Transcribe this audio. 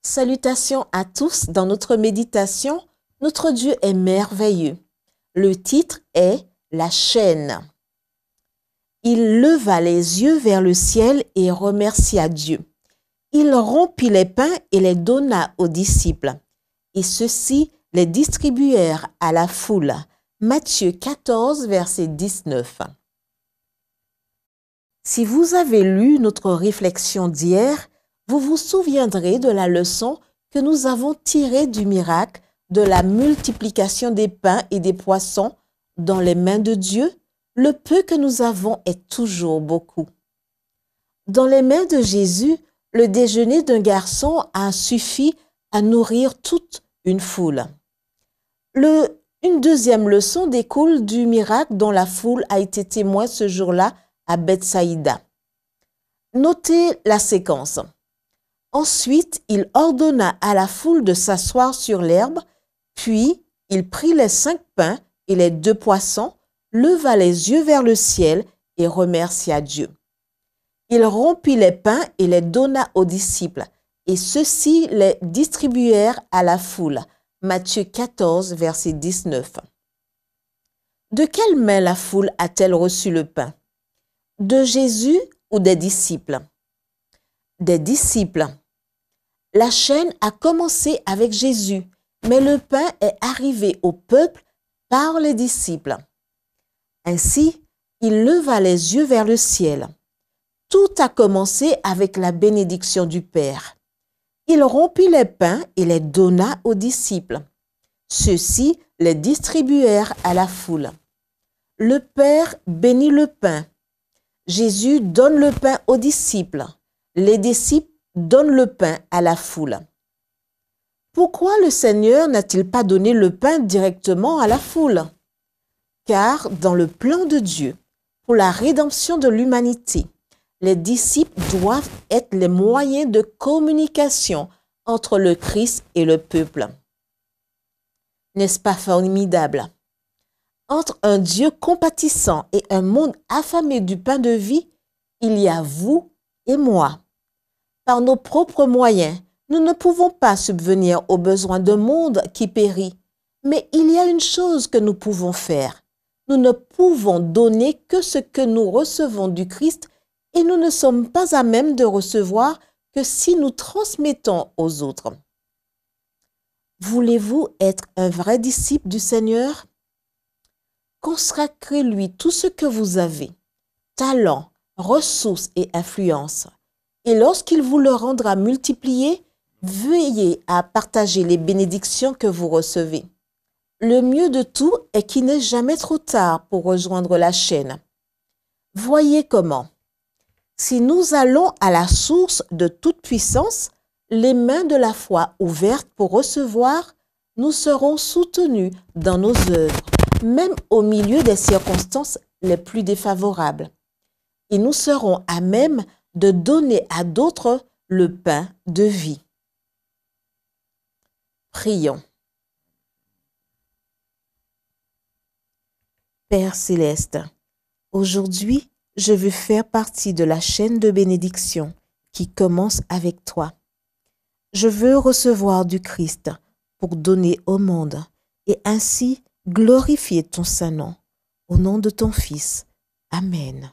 Salutations à tous dans notre méditation. Notre Dieu est merveilleux. Le titre est « La chaîne ». Il leva les yeux vers le ciel et remercia Dieu. Il rompit les pains et les donna aux disciples. Et ceux-ci les distribuèrent à la foule. Matthieu 14, verset 19. Si vous avez lu notre réflexion d'hier, vous vous souviendrez de la leçon que nous avons tirée du miracle de la multiplication des pains et des poissons dans les mains de Dieu. Le peu que nous avons est toujours beaucoup. Dans les mains de Jésus, le déjeuner d'un garçon a suffi à nourrir toute une foule. Une deuxième leçon découle du miracle dont la foule a été témoin ce jour-là à Bethsaïda. Notez la séquence. Ensuite, il ordonna à la foule de s'asseoir sur l'herbe, puis il prit les 5 pains et les 2 poissons, leva les yeux vers le ciel et remercia Dieu. Il rompit les pains et les donna aux disciples, et ceux-ci les distribuèrent à la foule. Matthieu 14, verset 19. De quelle main la foule a-t-elle reçu le pain? De Jésus ou des disciples? Des disciples. La chaîne a commencé avec Jésus, mais le pain est arrivé au peuple par les disciples. Ainsi, il leva les yeux vers le ciel. Tout a commencé avec la bénédiction du Père. Il rompit les pains et les donna aux disciples. Ceux-ci les distribuèrent à la foule. Le Père bénit le pain. Jésus donne le pain aux disciples. Les disciples donnent le pain à la foule. Pourquoi le Seigneur n'a-t-il pas donné le pain directement à la foule? Car dans le plan de Dieu, pour la rédemption de l'humanité, les disciples doivent être les moyens de communication entre le Christ et le peuple. N'est-ce pas formidable? Entre un Dieu compatissant et un monde affamé du pain de vie, il y a vous et moi. Par nos propres moyens, nous ne pouvons pas subvenir aux besoins d'un monde qui périt. Mais il y a une chose que nous pouvons faire. Nous ne pouvons donner que ce que nous recevons du Christ et nous ne sommes pas à même de recevoir que si nous transmettons aux autres. Voulez-vous être un vrai disciple du Seigneur? Consacrez-lui tout ce que vous avez, talent, ressources et influence. Et lorsqu'il vous le rendra multiplié, veillez à partager les bénédictions que vous recevez. Le mieux de tout est qu'il n'est jamais trop tard pour rejoindre la chaîne. Voyez comment. Si nous allons à la source de toute puissance, les mains de la foi ouvertes pour recevoir, nous serons soutenus dans nos œuvres, même au milieu des circonstances les plus défavorables. Et nous serons à même de donner à d'autres le pain de vie. Prions. Père céleste, aujourd'hui, je veux faire partie de la chaîne de bénédiction qui commence avec toi. Je veux recevoir du Christ pour donner au monde et ainsi glorifier ton Saint-Nom. Au nom de ton Fils. Amen.